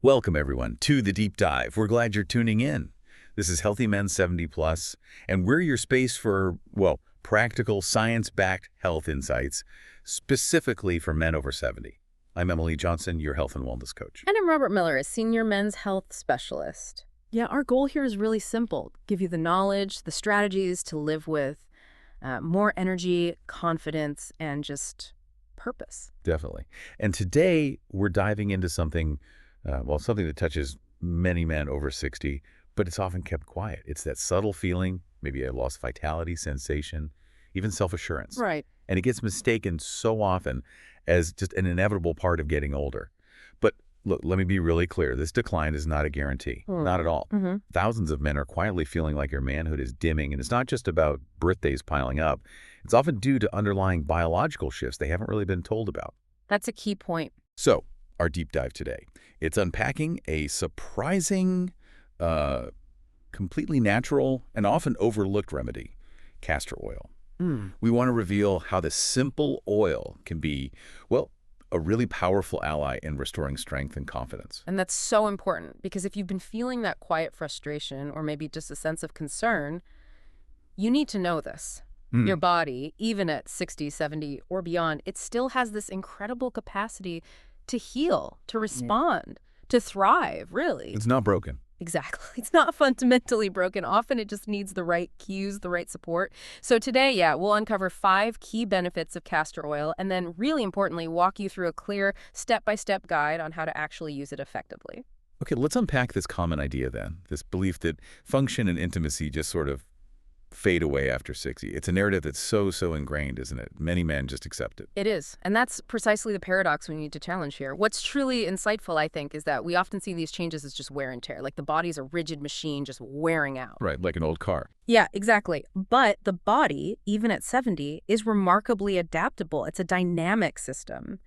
Welcome, everyone, to The Deep Dive. We're glad you're tuning in. This is Healthy Men 70 Plus, and we're your space for, well, practical, science-backed health insights, specifically for men over 70. I'm Emily Johnson, your health and wellness coach. And I'm Robert Miller, a senior men's health specialist. Yeah, our goal here is really simple. Give you the knowledge, the strategies to live with more energy, confidence, and just purpose. Definitely. And today, we're diving into something something that touches many men over 60, but it's often kept quiet. It's that subtle feeling, maybe a lost vitality sensation, even self-assurance. Right. And it gets mistaken so often as just an inevitable part of getting older. But look, let me be really clear. This decline is not a guarantee. Not at all. Thousands of men are quietly feeling like their manhood is dimming, and it's not just about birthdays piling up. It's often due to underlying biological shifts they haven't really been told about. That's a key point. So, our deep dive today. It's unpacking a surprising, completely natural, and often overlooked remedy, castor oil. We want to reveal how this simple oil can be, well, a really powerful ally in restoring strength and confidence. And that's so important because if you've been feeling that quiet frustration or maybe just a sense of concern, you need to know this. Your body, even at 60, 70, or beyond, it still has this incredible capacity to heal, to respond, to thrive, really. It's not broken. Exactly. It's not fundamentally broken. Often it just needs the right cues, the right support. So today, we'll uncover 5 key benefits of castor oil and then, really importantly, walk you through a clear step-by-step guide on how to actually use it effectively. Okay, let's unpack this common idea then, this belief that function and intimacy just sort of fade away after 60. It's a narrative that's so ingrained, isn't it? Many men just accept it. It is. And that's precisely the paradox we need to challenge here. What's truly insightful, I think, is that we often see these changes as just wear and tear, like the body's a rigid machine just wearing out. Right, like an old car. Yeah, exactly. But the body, even at 70, is remarkably adaptable. It's a dynamic system.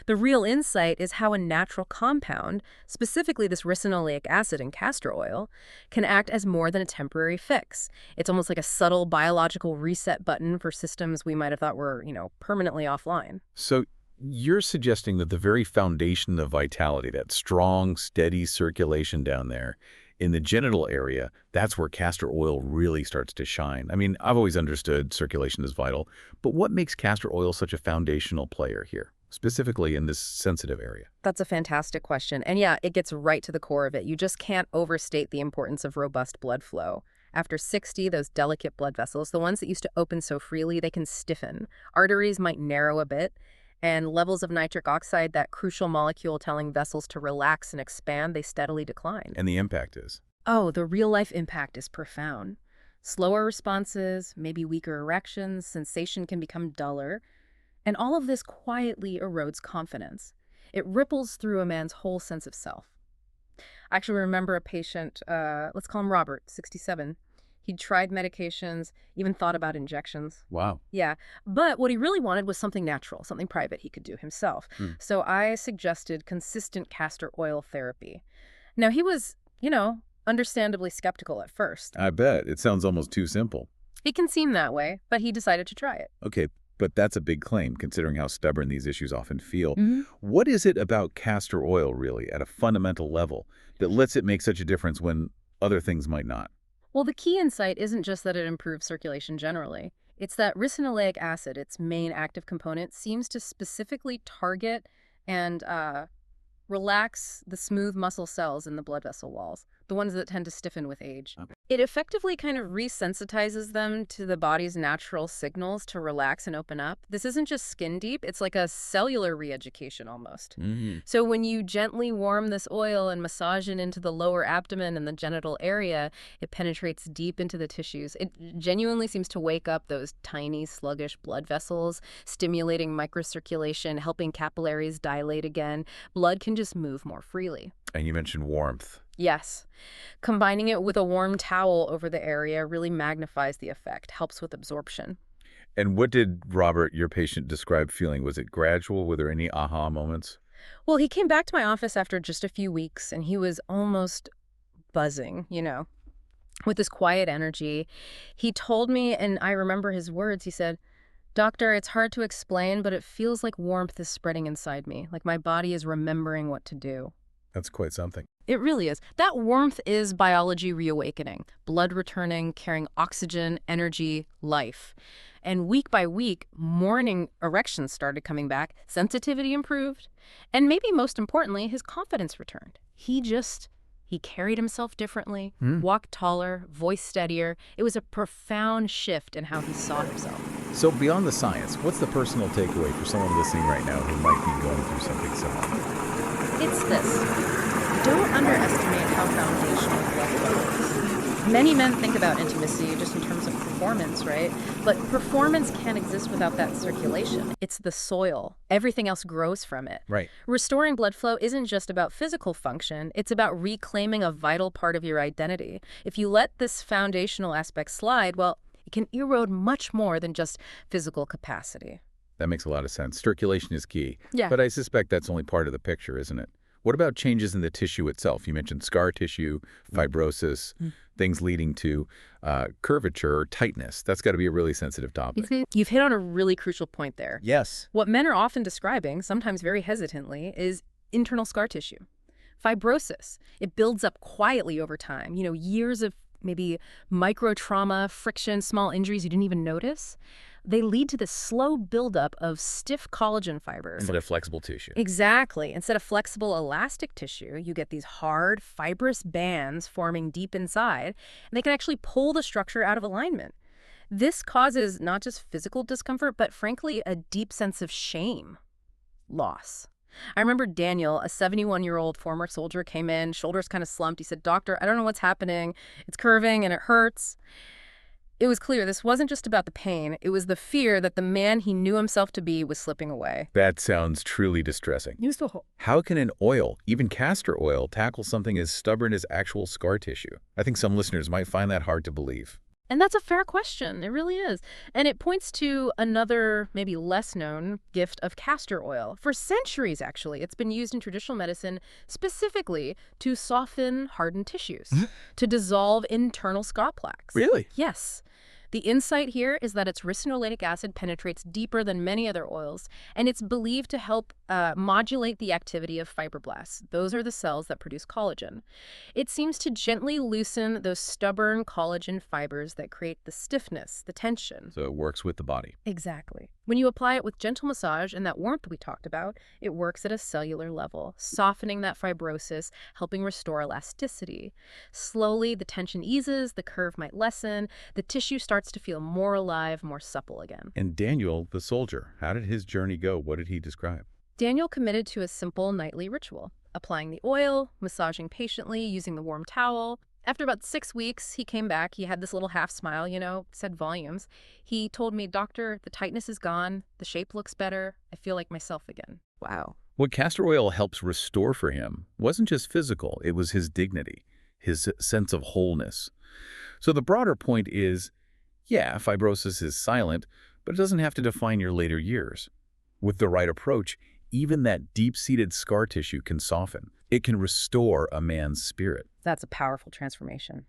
The real insight is how a natural compound, specifically this ricinoleic acid in castor oil, can act as more than a temporary fix. It's almost like a subtle biological reset button for systems we might have thought were, permanently offline. So you're suggesting that the very foundation of vitality, that strong, steady circulation down there in the genital area, that's where castor oil really starts to shine. I mean, I've always understood circulation is vital, but what makes castor oil such a foundational player here, specifically in this sensitive area? That's a fantastic question. And yeah, it gets right to the core of it. You just can't overstate the importance of robust blood flow. After 60, those delicate blood vessels, the ones that used to open so freely, they can stiffen. Arteries might narrow a bit, and levels of nitric oxide, that crucial molecule telling vessels to relax and expand, they steadily decline. And the impact is? Oh, the real-life impact is profound. Slower responses, maybe weaker erections, sensation can become duller, and all of this quietly erodes confidence. It ripples through a man's whole sense of self. I actually remember a patient, let's call him Robert, 67. He'd tried medications, even thought about injections. Wow. Yeah, but what he really wanted was something natural, something private he could do himself. So I suggested consistent castor oil therapy. Now, he was, understandably skeptical at first. I bet. It sounds almost too simple. It can seem that way, but he decided to try it. Okay, but that's a big claim, considering how stubborn these issues often feel. What is it about castor oil, really, at a fundamental level, that lets it make such a difference when other things might not? Well, the key insight isn't just that it improves circulation generally. It's that ricinoleic acid, its main active component, seems to specifically target and relax the smooth muscle cells in the blood vessel walls, the ones that tend to stiffen with age. Okay. It effectively kind of resensitizes them to the body's natural signals to relax and open up. This isn't just skin deep, it's like a cellular re-education almost. So when you gently warm this oil and massage it into the lower abdomen and the genital area, it penetrates deep into the tissues. It genuinely seems to wake up those tiny, sluggish blood vessels, stimulating microcirculation, helping capillaries dilate again. Blood can just move more freely. And you mentioned warmth. Yes. Combining it with a warm towel over the area really magnifies the effect, helps with absorption. And what did Robert, your patient, describe feeling? Was it gradual? Were there any aha moments? Well, he came back to my office after just a few weeks, and he was almost buzzing, with this quiet energy. He told me, and I remember his words, he said, "Doctor, it's hard to explain, but it feels like warmth is spreading inside me, like my body is remembering what to do." That's quite something. It really is. That warmth is biology reawakening, blood returning, carrying oxygen, energy, life. And week by week, morning erections started coming back, sensitivity improved, and maybe most importantly, his confidence returned. He carried himself differently, walked taller, voice steadier. It was a profound shift in how he saw himself. So beyond the science, what's the personal takeaway for someone listening right now who might be going through something similar? It's this. Don't underestimate how foundational blood flow is. Many men think about intimacy just in terms of performance, right? But performance can't exist without that circulation. It's the soil. Everything else grows from it. Right. Restoring blood flow isn't just about physical function. It's about reclaiming a vital part of your identity. If you let this foundational aspect slide, well, it can erode much more than just physical capacity. That makes a lot of sense. Circulation is key. Yeah. But I suspect that's only part of the picture, isn't it? What about changes in the tissue itself? You mentioned scar tissue, fibrosis, things leading to curvature or tightness. That's got to be a really sensitive topic. You've hit on a really crucial point there. Yes. What men are often describing, sometimes very hesitantly, is internal scar tissue. Fibrosis. It builds up quietly over time. Years of maybe micro trauma, friction, small injuries you didn't even notice. They lead to this slow buildup of stiff collagen fibers. Instead of flexible tissue. Exactly. Instead of flexible elastic tissue, you get these hard, fibrous bands forming deep inside, and they can actually pull the structure out of alignment. This causes not just physical discomfort, but frankly, a deep sense of shame, loss. I remember Daniel, a 71-year-old former soldier, came in, shoulders kind of slumped. He said, "Doctor, I don't know what's happening. It's curving and it hurts." It was clear this wasn't just about the pain. It was the fear that the man he knew himself to be was slipping away. That sounds truly distressing. How can an oil, even castor oil, tackle something as stubborn as actual scar tissue? I think some listeners might find that hard to believe. And that's a fair question. It really is. And it points to another, maybe less known, gift of castor oil. For centuries, actually, it's been used in traditional medicine specifically to soften hardened tissues, to dissolve internal scar plaques. Really? Yes. The insight here is that its ricinoleic acid penetrates deeper than many other oils, and it's believed to help modulate the activity of fibroblasts. Those are the cells that produce collagen. It seems to gently loosen those stubborn collagen fibers that create the stiffness, the tension. So it works with the body. Exactly. When you apply it with gentle massage and that warmth we talked about, it works at a cellular level, softening that fibrosis, helping restore elasticity. Slowly, the tension eases, the curve might lessen, the tissue starts to feel more alive, more supple again. And Daniel, the soldier, how did his journey go? What did he describe? Daniel committed to a simple nightly ritual, applying the oil, massaging patiently, using the warm towel. After about 6 weeks, he came back. He had this little half smile, said volumes. He told me, "Doctor, the tightness is gone. The shape looks better. I feel like myself again." Wow. What castor oil helps restore for him wasn't just physical, it was his dignity, his sense of wholeness. So the broader point is, yeah, fibrosis is silent, but it doesn't have to define your later years. With the right approach, even that deep-seated scar tissue can soften. It can restore a man's spirit. That's a powerful transformation.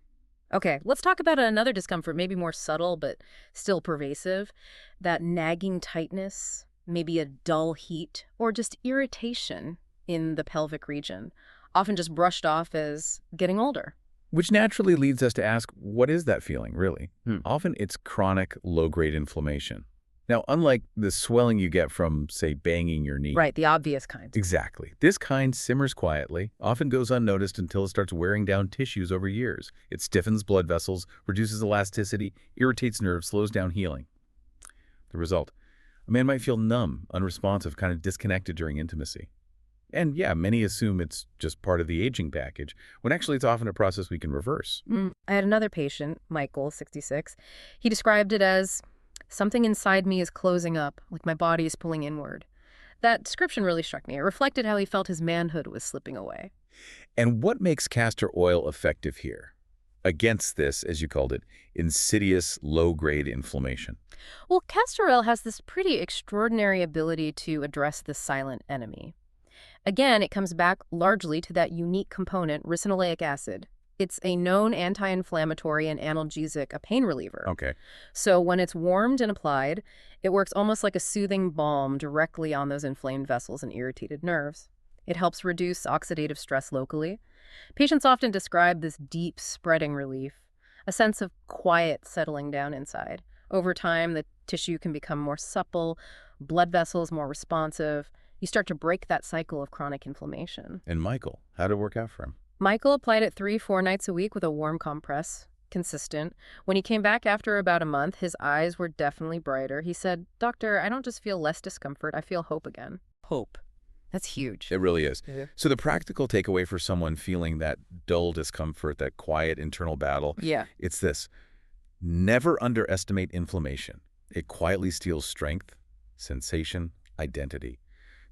Okay, let's talk about another discomfort, maybe more subtle but still pervasive. That nagging tightness, maybe a dull heat, or just irritation in the pelvic region, often just brushed off as getting older. Which naturally leads us to ask, what is that feeling, really? Often it's chronic, low-grade inflammation. Now, unlike the swelling you get from, say, banging your knee. Right, the obvious kind. Exactly. This kind simmers quietly, often goes unnoticed until it starts wearing down tissues over years. It stiffens blood vessels, reduces elasticity, irritates nerves, slows down healing. The result, a man might feel numb, unresponsive, kind of disconnected during intimacy. And yeah, many assume it's just part of the aging package, when actually it's often a process we can reverse. I had another patient, Michael, 66. He described it as, "Something inside me is closing up, like my body is pulling inward." That description really struck me. It reflected how he felt his manhood was slipping away. And what makes castor oil effective here? Against this, as you called it, insidious low-grade inflammation. Well, castor oil has this pretty extraordinary ability to address the silent enemy. Again, it comes back largely to that unique component, ricinoleic acid. It's a known anti-inflammatory and analgesic, a pain reliever. Okay. So when it's warmed and applied, it works almost like a soothing balm directly on those inflamed vessels and irritated nerves. It helps reduce oxidative stress locally. Patients often describe this deep, spreading relief, a sense of quiet settling down inside. Over time, the tissue can become more supple, blood vessels more responsive. You start to break that cycle of chronic inflammation. And Michael, how did it work out for him? Michael applied it 3-4 nights a week with a warm compress, consistent. When he came back after about a month, his eyes were definitely brighter. He said, "Doctor, I don't just feel less discomfort, I feel hope again." Hope. That's huge. It really is. Yeah. So the practical takeaway for someone feeling that dull discomfort, that quiet internal battle, Yeah. it's this. Never underestimate inflammation. It quietly steals strength, sensation, identity.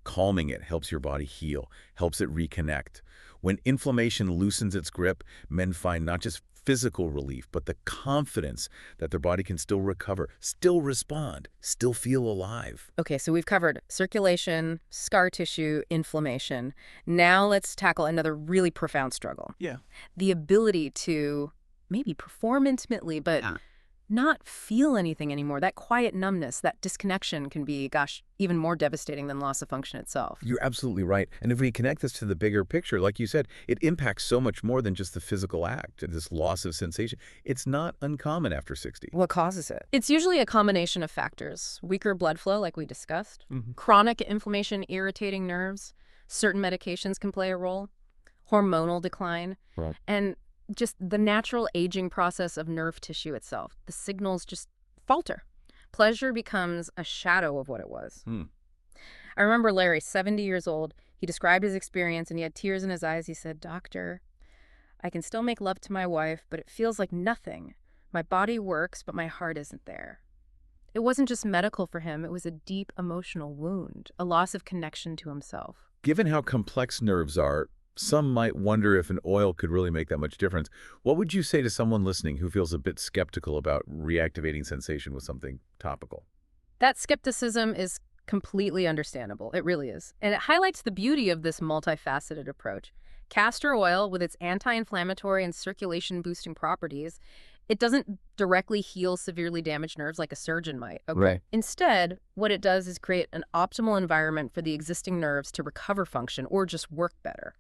Calming it helps your body heal, helps it reconnect. When inflammation loosens its grip, men find not just physical relief, but the confidence that their body can still recover, still respond, still feel alive. Okay, so we've covered circulation, scar tissue, inflammation. Now let's tackle another really profound struggle. Yeah. The ability to maybe perform intimately, but not feel anything anymore. That quiet numbness, that disconnection can be, gosh, even more devastating than loss of function itself. You're absolutely right. And if we connect this to the bigger picture, like you said, it impacts so much more than just the physical act, this loss of sensation. It's not uncommon after 60. What causes it? It's usually a combination of factors. Weaker blood flow, like we discussed, chronic inflammation irritating nerves, certain medications can play a role, hormonal decline, Right. and just the natural aging process of nerve tissue itself. The signals just falter. Pleasure becomes a shadow of what it was. I remember Larry, 70 years old. He described his experience and he had tears in his eyes. He said, "Doctor, I can still make love to my wife, but it feels like nothing. My body works, but my heart isn't there." It wasn't just medical for him. It was a deep emotional wound, a loss of connection to himself. Given how complex nerves are, some might wonder if an oil could really make that much difference. What would you say to someone listening who feels a bit skeptical about reactivating sensation with something topical? That skepticism is completely understandable. It really is. And it highlights the beauty of this multifaceted approach. Castor oil, with its anti-inflammatory and circulation-boosting properties, it doesn't directly heal severely damaged nerves like a surgeon might. Okay? Right. Instead, what it does is create an optimal environment for the existing nerves to recover function or just work better.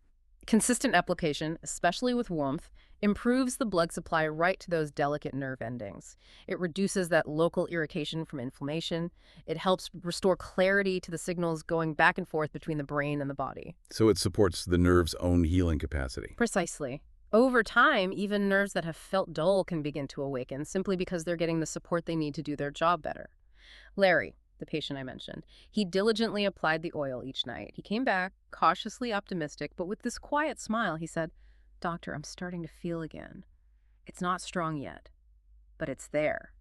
Consistent application, especially with warmth, improves the blood supply right to those delicate nerve endings. It reduces that local irritation from inflammation. It helps restore clarity to the signals going back and forth between the brain and the body. So it supports the nerve's own healing capacity. Precisely. Over time, even nerves that have felt dull can begin to awaken simply because they're getting the support they need to do their job better. Larry, the patient I mentioned, he diligently applied the oil each night. He came back, cautiously optimistic, but with this quiet smile. He said, "Doctor, I'm starting to feel again. It's not strong yet, but it's there."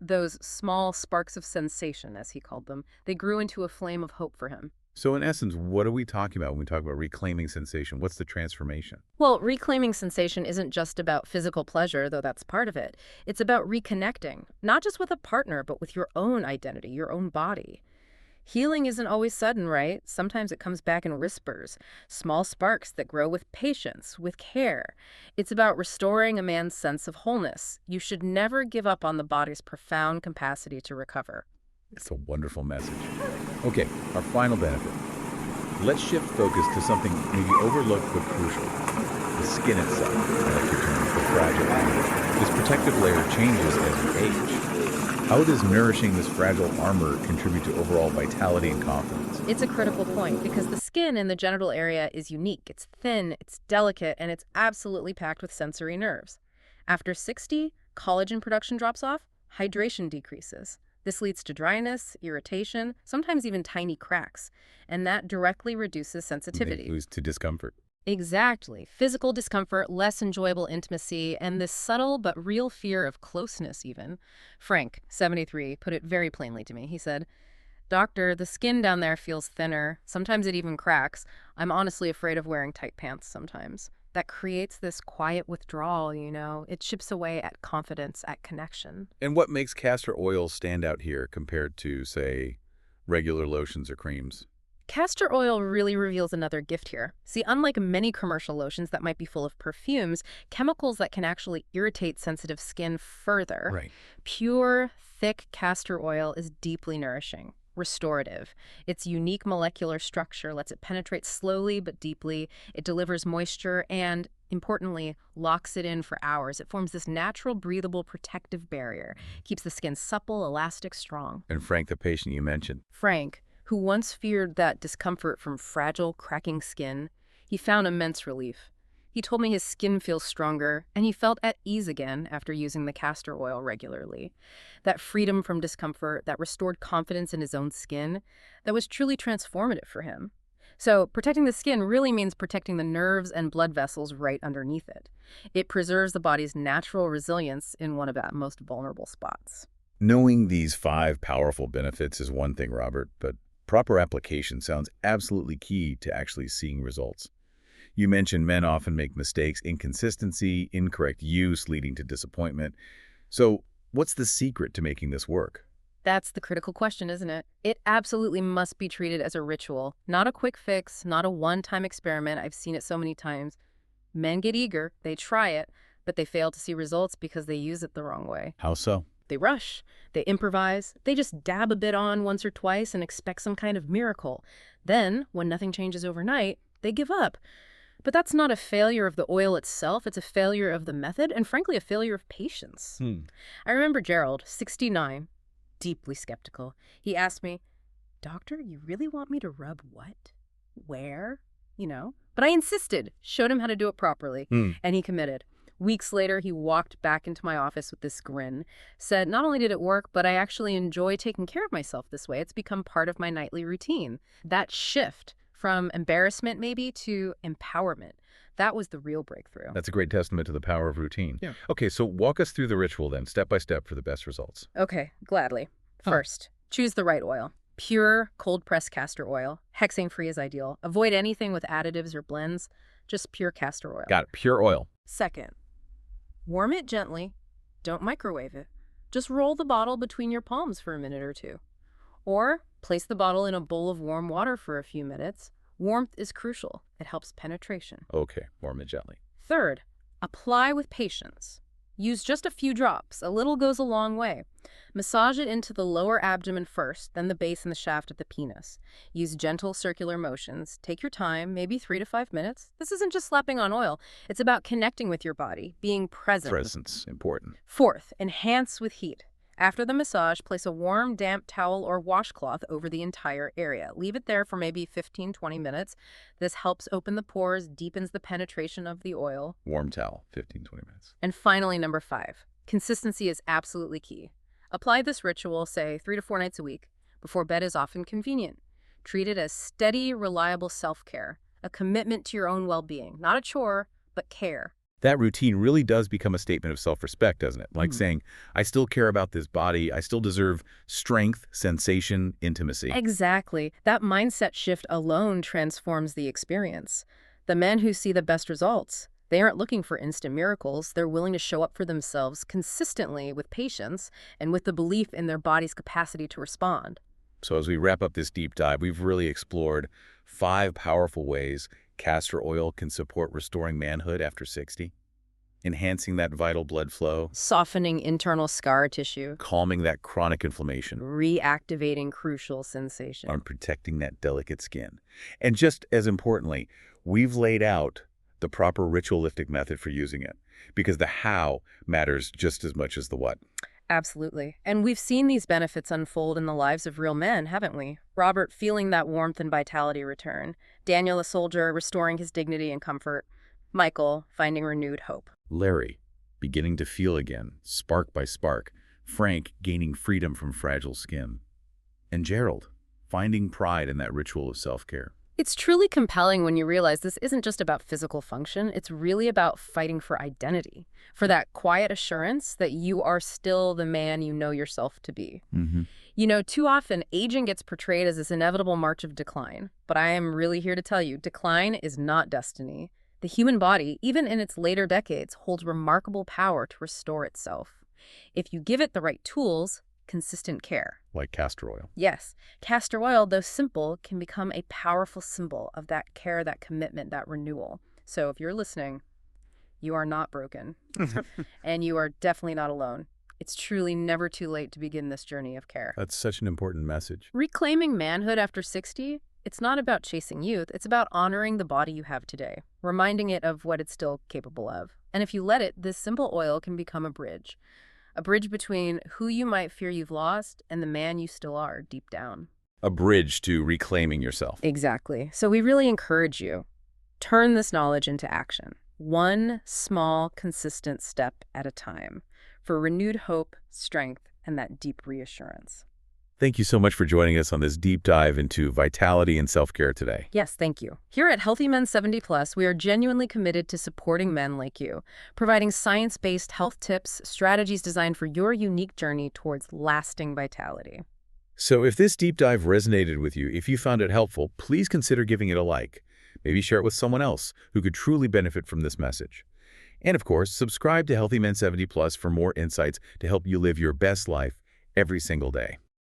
Those small sparks of sensation, as he called them, they grew into a flame of hope for him. So in essence, what are we talking about when we talk about reclaiming sensation? What's the transformation? Well, reclaiming sensation isn't just about physical pleasure, though that's part of it. It's about reconnecting, not just with a partner, but with your own identity, your own body. Healing isn't always sudden, right? Sometimes it comes back in whispers, small sparks that grow with patience, with care. It's about restoring a man's sense of wholeness. You should never give up on the body's profound capacity to recover. It's a wonderful message. Okay, our final benefit. Let's shift focus to something maybe overlooked but crucial. The skin itself, I like your term, the fragile. This protective layer changes as you age. How does nourishing this fragile armor contribute to overall vitality and confidence? It's a critical point because the skin in the genital area is unique. It's thin, it's delicate, and it's absolutely packed with sensory nerves. After 60, collagen production drops off, hydration decreases. This leads to dryness, irritation, sometimes even tiny cracks, and that directly reduces sensitivity. Leads to discomfort. Exactly. Physical discomfort, less enjoyable intimacy, and this subtle but real fear of closeness even. Frank, 73, put it very plainly to me. He said, "Doctor, the skin down there feels thinner. Sometimes it even cracks. I'm honestly afraid of wearing tight pants sometimes." That creates this quiet withdrawal, you know. It chips away at confidence, at connection. And what makes castor oil stand out here compared to, say, regular lotions or creams? Castor oil really reveals another gift here. See, unlike many commercial lotions that might be full of perfumes, chemicals that can actually irritate sensitive skin further, Right. pure, thick castor oil is deeply nourishing. restorative. Its unique molecular structure lets it penetrate slowly but deeply. It delivers moisture and, importantly, locks it in for hours. It forms this natural, breathable, protective barrier. Keeps the skin supple, elastic, strong. And Frank, the patient you mentioned. Frank, who once feared that discomfort from fragile, cracking skin, he found immense relief. He told me his skin feels stronger, and he felt at ease again after using the castor oil regularly. That freedom from discomfort, that restored confidence in his own skin, that was truly transformative for him. So protecting the skin really means protecting the nerves and blood vessels right underneath it. It preserves the body's natural resilience in one of its most vulnerable spots. Knowing these 5 powerful benefits is one thing, Robert, but proper application sounds absolutely key to actually seeing results. You mentioned men often make mistakes, inconsistency, incorrect use leading to disappointment. So what's the secret to making this work? That's the critical question, isn't it? It absolutely must be treated as a ritual, not a quick fix, not a one-time experiment. I've seen it so many times. Men get eager, they try it, but they fail to see results because they use it the wrong way. How so? They rush, they improvise, they just dab a bit on once or twice and expect some kind of miracle. Then, when nothing changes overnight, they give up. But that's not a failure of the oil itself, it's a failure of the method, and frankly, a failure of patience. I remember Gerald, 69, deeply skeptical. He asked me, "Doctor, you really want me to rub what? Where?" But I insisted, showed him how to do it properly, and he committed. Weeks later, he walked back into my office with this grin, said, "Not only did it work, but I actually enjoy taking care of myself this way. It's become part of my nightly routine." That shift from embarrassment maybe to empowerment, that was the real breakthrough. That's a great testament to the power of routine. Yeah. Okay, so walk us through the ritual then, step by step for the best results. Okay, gladly. First, choose the right oil. Pure, cold-pressed castor oil. Hexane-free is ideal. Avoid anything with additives or blends, just pure castor oil. Got it, pure oil. Second, warm it gently. Don't microwave it. Just roll the bottle between your palms for a minute or two. Or place the bottle in a bowl of warm water for a few minutes. Warmth is crucial. It helps penetration. Okay, warm it gently. Third, apply with patience. Use just a few drops. A little goes a long way. Massage it into the lower abdomen first, then the base and the shaft of the penis. Use gentle circular motions. Take your time, maybe 3 to 5 minutes. This isn't just slapping on oil. It's about connecting with your body, being present. Presence, important. Fourth, enhance with heat. After the massage, place a warm, damp towel or washcloth over the entire area. Leave it there for maybe 15-20 minutes. This helps open the pores, deepens the penetration of the oil. Warm towel, 15-20 minutes. And finally, number 5, consistency is absolutely key. Apply this ritual, say, 3 to 4 nights a week. Before bed is often convenient. Treat it as steady, reliable self-care, a commitment to your own well-being. Not a chore, but care. That routine really does become a statement of self-respect, doesn't it? Like saying, I still care about this body, I still deserve strength, sensation, intimacy. Exactly. That mindset shift alone transforms the experience. The men who see the best results, they aren't looking for instant miracles. They're willing to show up for themselves consistently with patience and with the belief in their body's capacity to respond. So as we wrap up this deep dive, we've really explored 5 powerful ways castor oil can support restoring manhood after 60, enhancing that vital blood flow, Softening internal scar tissue, calming that chronic inflammation, reactivating crucial sensation. and protecting that delicate skin. And just as importantly, we've laid out the proper ritualistic method for using it, because the how matters just as much as the what. Absolutely. And we've seen these benefits unfold in the lives of real men, haven't we? Robert feeling that warmth and vitality return. Daniel, a soldier, restoring his dignity and comfort. Michael finding renewed hope. Larry, beginning to feel again, spark by spark. Frank, gaining freedom from fragile skin. And Gerald, finding pride in that ritual of self-care. It's truly compelling when you realize this isn't just about physical function. It's really about fighting for identity, for that quiet assurance that you are still the man you know yourself to be. Too often, aging gets portrayed as this inevitable march of decline. But I am really here to tell you, decline is not destiny. The human body, even in its later decades, holds remarkable power to restore itself. If you give it the right tools, consistent care. Like castor oil. Yes, castor oil, though simple, can become a powerful symbol of that care, that commitment, that renewal. So if you're listening, you are not broken. And you are definitely not alone. It's truly never too late to begin this journey of care. That's such an important message. Reclaiming manhood after 60, it's not about chasing youth, it's about honoring the body you have today, reminding it of what it's still capable of. And if you let it, this simple oil can become a bridge between who you might fear you've lost and the man you still are deep down. A bridge to reclaiming yourself. Exactly. So we really encourage you, turn this knowledge into action, one small, consistent step at a time, for renewed hope, strength, and that deep reassurance. Thank you so much for joining us on this deep dive into vitality and self-care today. Yes, thank you. Here at Healthy Men 70 Plus, we are genuinely committed to supporting men like you, providing science-based health tips, strategies designed for your unique journey towards lasting vitality. So if this deep dive resonated with you, if you found it helpful, please consider giving it a like. Maybe share it with someone else who could truly benefit from this message. And of course, subscribe to Healthy Men 70 Plus for more insights to help you live your best life every single day.